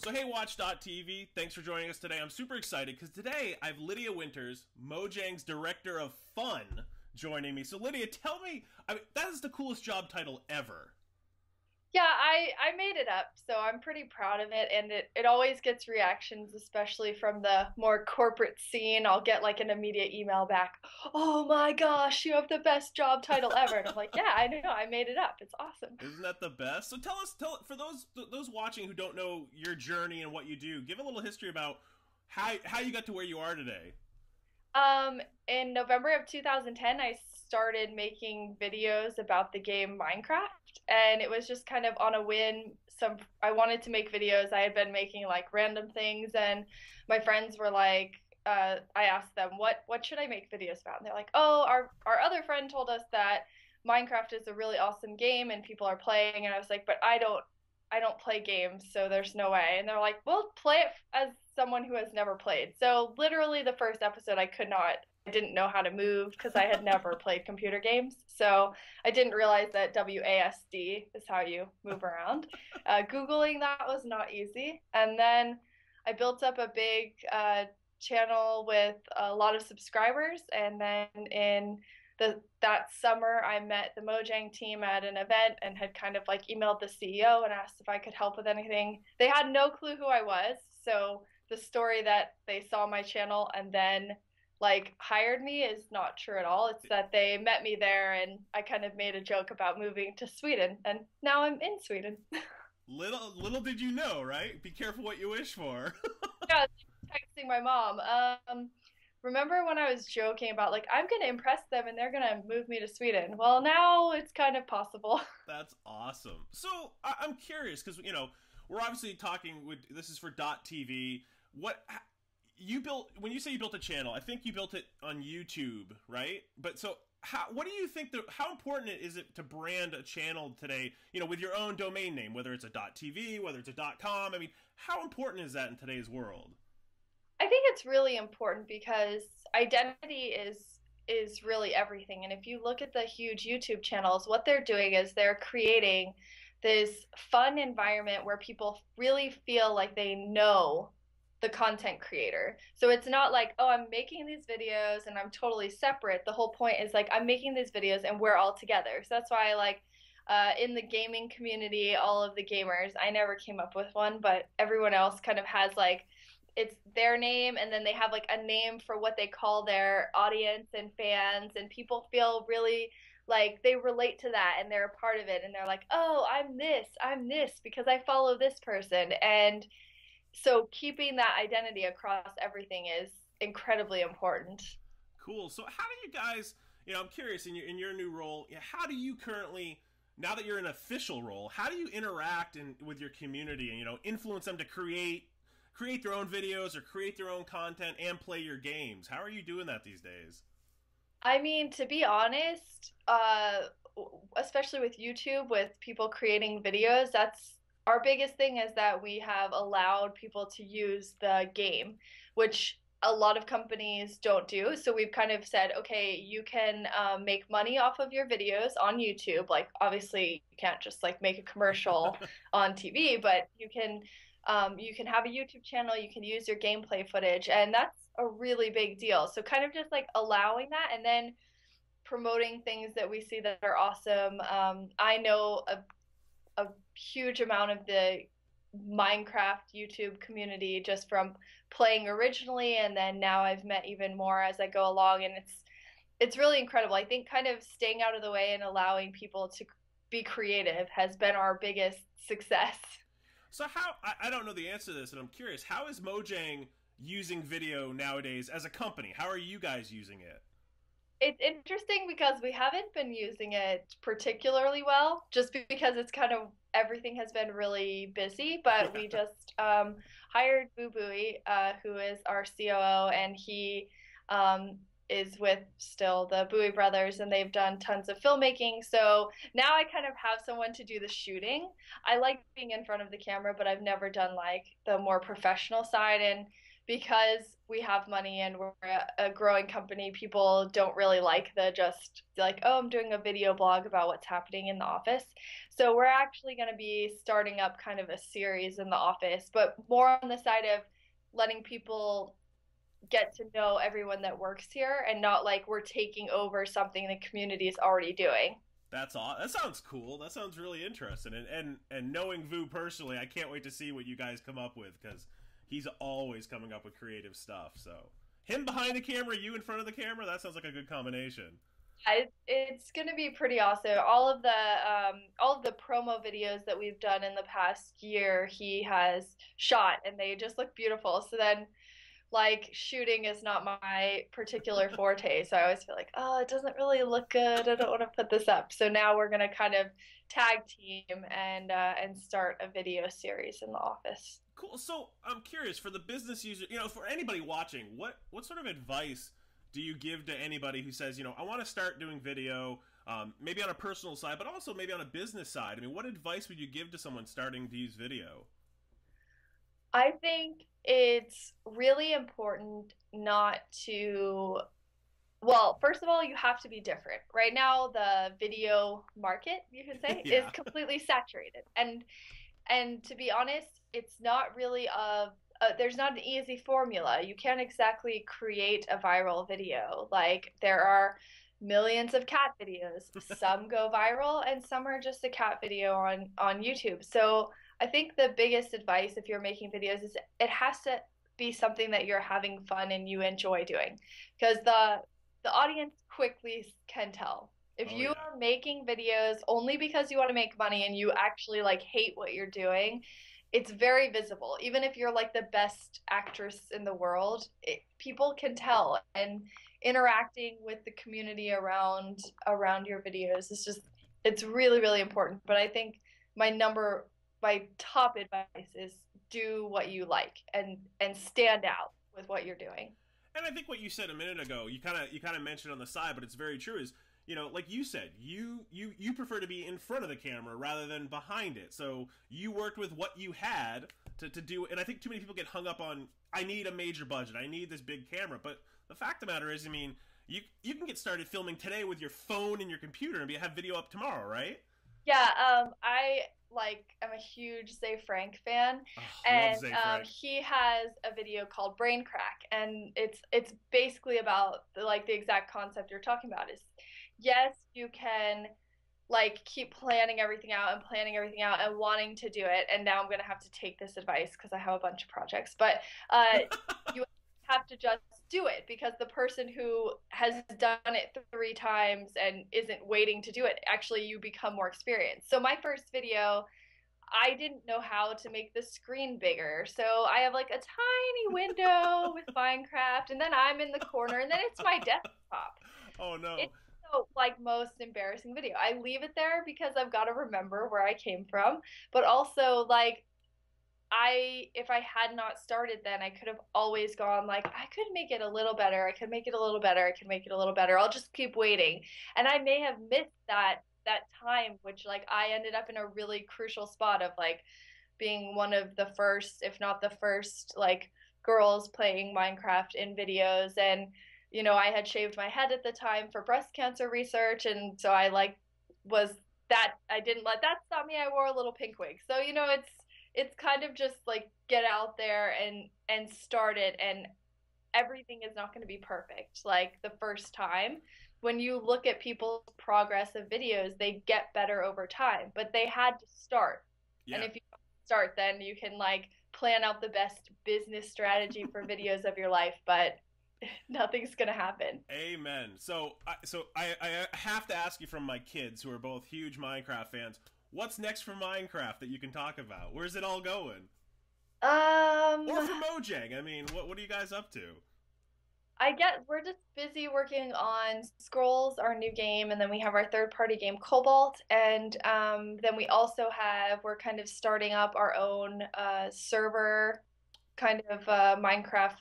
So hey, WatchDotTV, thanks for joining us today. I'm super excited because today I have Lydia Winters, Mojang's Director of Fun, joining me. So Lydia, tell me, that is the coolest job title ever. Yeah, I made it up, so I'm pretty proud of it, and it always gets reactions, especially from the more corporate scene. I'll get like an immediate email back, "Oh my gosh, you have the best job title ever." And I'm like, "Yeah, I know, I made it up. It's awesome." Isn't that the best? So tell for those watching who don't know your journey and what you do, give a little history about how you got to where you are today. Um, in November of 2010, I started making videos about the game Minecraft, and it was just kind of on a whim. I wanted to make videos. I had been making like random things, and my friends were like, I asked them, what should I make videos about? And they're like, oh, our other friend told us that Minecraft is a really awesome game and people are playing, and I was like, but I don't play games, so there's no way. And they're like, well, play it as someone who has never played. So literally the first episode I didn't know how to move because I had never played computer games. So I didn't realize that WASD is how you move around. Googling that was not easy. And then I built up a big channel with a lot of subscribers. And then in that summer, I met the Mojang team at an event and had kind of like emailed the CEO and asked if I could help with anything. They had no clue who I was, so the story that they saw my channel and then like hired me is not true at all. It's that they met me there and I kind of made a joke about moving to Sweden, and now I'm in Sweden. Little did you know, right? Be careful what you wish for. Yeah, texting my mom. Remember when I was joking about like I'm gonna impress them and they're gonna move me to Sweden? Well, now it's kind of possible. That's awesome. So I'm curious because we're obviously talking with this is for Dot TV. What you built when you say you built a channel? I think you built it on YouTube, right? But so what do you think? How important is it to brand a channel today? With your own domain name, whether it's a Dot TV, whether it's a .com. I mean, how important is that in today's world? I think it's really important because identity is really everything. And if you look at the huge YouTube channels, what they're doing is they're creating this fun environment where people really feel like they know the content creator. So it's not like, oh, I'm making these videos and I'm totally separate. The whole point is like I'm making these videos and we're all together. So that's why I like in the gaming community, all of the gamers, I never came up with one, but everyone else kind of has like it's their name and then they have like a name for what they call their audience and fans, and people feel really like they relate to that and they're a part of it, and they're like, oh, I'm this because I follow this person. And so keeping that identity across everything is incredibly important. Cool. So how do you guys? I'm curious in your new role. How do you currently? Now that you're in an official role, how do you interact with your community and influence them to create their own videos or create their own content and play your games? How are you doing that these days? I mean, to be honest, especially with YouTube, with people creating videos, that's our biggest thing is that we have allowed people to use the game, which a lot of companies don't do. So we've kind of said, okay, you can make money off of your videos on YouTube. Like, obviously, you can't just like make a commercial on TV, but you can have a YouTube channel, you can use your gameplay footage, and that's a really big deal. So kind of just like allowing that and then promoting things that we see that are awesome. I know a huge amount of the Minecraft YouTube community just from playing originally, and then now I've met even more as I go along, and it's really incredible. I think kind of staying out of the way and allowing people to be creative has been our biggest success. So I don't know the answer to this, and I'm curious. How is Mojang using video nowadays as a company? How are you guys using it? It's interesting because we haven't been using it particularly well, just because it's kind of everything has been really busy. But we Yeah. just hired Boo Booey, who is our COO, and he is with still the Bowie brothers, and they've done tons of filmmaking. So now I kind of have someone to do the shooting. I like being in front of the camera, but I've never done like the more professional side. And because we have money and we're a growing company, people don't really like the just like, oh, I'm doing a video blog about what's happening in the office. So we're actually going to be starting up kind of a series in the office, but more on the side of letting people get to know everyone that works here and not like we're taking over something the community is already doing. That's all. That sounds cool. That sounds really interesting. And knowing Vu personally, I can't wait to see what you guys come up with because he's always coming up with creative stuff. So him behind the camera, you in front of the camera. That sounds like a good combination. Yeah, it's gonna be pretty awesome. All of the promo videos that we've done in the past year, he has shot, and they just look beautiful. So then, like shooting is not my particular forte, so I always feel like, oh, it doesn't really look good. I don't want to put this up. So now we're gonna kind of tag team and start a video series in the office. Cool. So I'm curious for the business user, for anybody watching, what sort of advice do you give to anybody who says, I want to start doing video, maybe on a personal side, but also maybe on a business side? I mean, what advice would you give to someone starting to use video? I think it's really important not to, well, first of all, you have to be different. Right now, the video market, you can say, is Yeah. completely saturated. And to be honest, it's not really there's not an easy formula. You can't exactly create a viral video. Like there are millions of cat videos. Some go viral and some are just a cat video on YouTube. So I think the biggest advice if you're making videos is it has to be something that you're having fun and you enjoy doing. Because the audience quickly can tell. If Oh you yeah. are making videos only because you want to make money and you actually like hate what you're doing, it's very visible. Even if you're like the best actress in the world, people can tell. And interacting with the community around your videos is just it's really really important. But I think my number my top advice is do what you like and stand out with what you're doing. And I think what you said a minute ago, you kind of mentioned on the side, but it's very true. Is like you said, you prefer to be in front of the camera rather than behind it. So you worked with what you had to do, and I think too many people get hung up on I need a major budget, I need this big camera. But the fact of the matter is, I mean, you can get started filming today with your phone and your computer and have video up tomorrow, right? Yeah, I like I'm a huge Zay Frank fan, Oh, love and Zay Frank. he has a video called Brain Crack, and it's basically about like the exact concept you're talking about. Is yes, you can like keep planning everything out and wanting to do it. And now I'm gonna have to take this advice because I have a bunch of projects, but you have to just do it because the person who has done it 3 times and isn't waiting to do it, actually you become more experienced. So my first video, I didn't know how to make the screen bigger. So I have like a tiny window with Minecraft and then I'm in the corner and then it's my desktop. Oh no. It's so like most embarrassing video. I leave it there because I've got to remember where I came from, but also like I if I had not started then I could have always gone like I could make it a little better. I could make it a little better. I could make it a little better. I'll just keep waiting. And I may have missed that time which like I ended up in a really crucial spot of like being one of the first if not the first like girls playing Minecraft in videos and I had shaved my head at the time for breast cancer research and so I like was that I didn't let that stop me. I wore a little pink wig. So it's kind of just like get out there and start it and everything is not going to be perfect like the first time. When you look at people's progress of videos, they get better over time, but they had to start. And Yeah. if you start, then you can like plan out the best business strategy for videos of your life, but nothing's going to happen. Amen. So I have to ask you from my kids who are both huge Minecraft fans. What's next for Minecraft that you can talk about? Where's it all going? Um, Or for Mojang? I mean, what are you guys up to? I get we're just busy working on Scrolls, our new game, and then we have our third party game Cobalt, and then we also have we're kind of starting up our own server, kind of Minecraft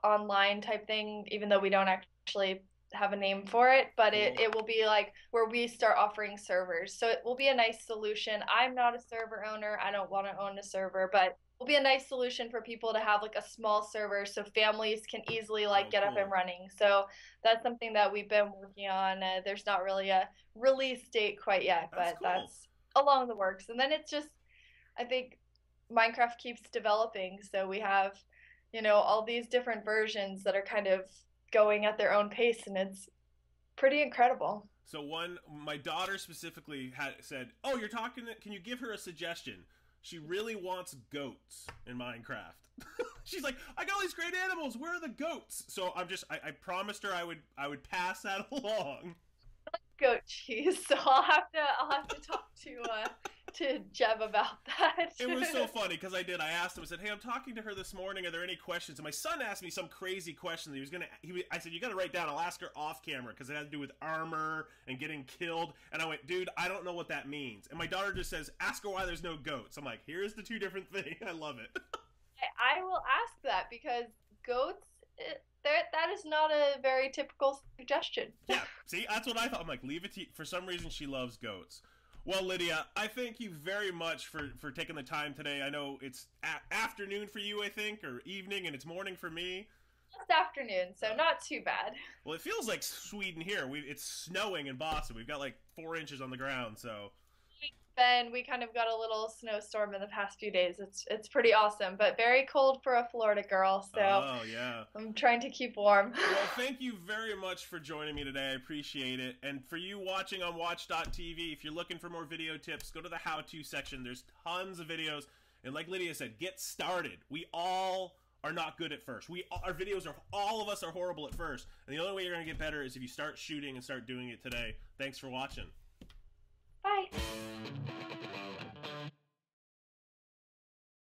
online type thing, even though we don't actually have a name for it, but Cool. it will be like where we start offering servers. So it will be a nice solution. I'm not a server owner. I don't want to own a server, but will be a nice solution for people to have like a small server so families can easily Oh, get up cool. and running. So that's something that we've been working on. There's not really a release date quite yet, That's but cool. that's along the works. And then it's just, I think Minecraft keeps developing. So we have, all these different versions that are kind of going at their own pace, and it's pretty incredible. So my daughter specifically had said, "Oh, you're talking. Can you give her a suggestion? She really wants goats in Minecraft." She's like, "I got all these great animals. Where are the goats?" So I promised her I would pass that along. Goat cheese. So I'll have to talk to Jeb about that. It was so funny because I asked him. I said, "Hey, I'm talking to her this morning. Are there any questions?" And my son asked me some crazy question. I said, "You got to write down. I'll ask her off camera because it had to do with armor and getting killed." And I went, "Dude, I don't know what that means." And my daughter just says, "Ask her why there's no goats." I'm like, "Here's the two different things." I love it. I will ask that because goats, that is not a very typical suggestion. Yeah, see, that's what I thought. I'm like, leave it to you. For some reason, she loves goats. Well, Lydia, I thank you very much for taking the time today. I know it's afternoon for you, I think, or evening, and it's morning for me. Just afternoon, so not too bad. Well, it feels like Sweden here. It's snowing in Boston. We've got like 4 inches on the ground, so. Ben, we kind of got a little snowstorm in the past few days. It's pretty awesome, but very cold for a Florida girl. So Oh, yeah. I'm trying to keep warm. Well, thank you very much for joining me today. I appreciate it. And for you watching on WatchDotTV, if you're looking for more video tips, go to the how-to section. There's tons of videos. And like Lydia said, get started. We all are not good at first. Our videos are, all of us are horrible at first. And the only way you're going to get better is if you start shooting and start doing it today. Thanks for watching. Bye.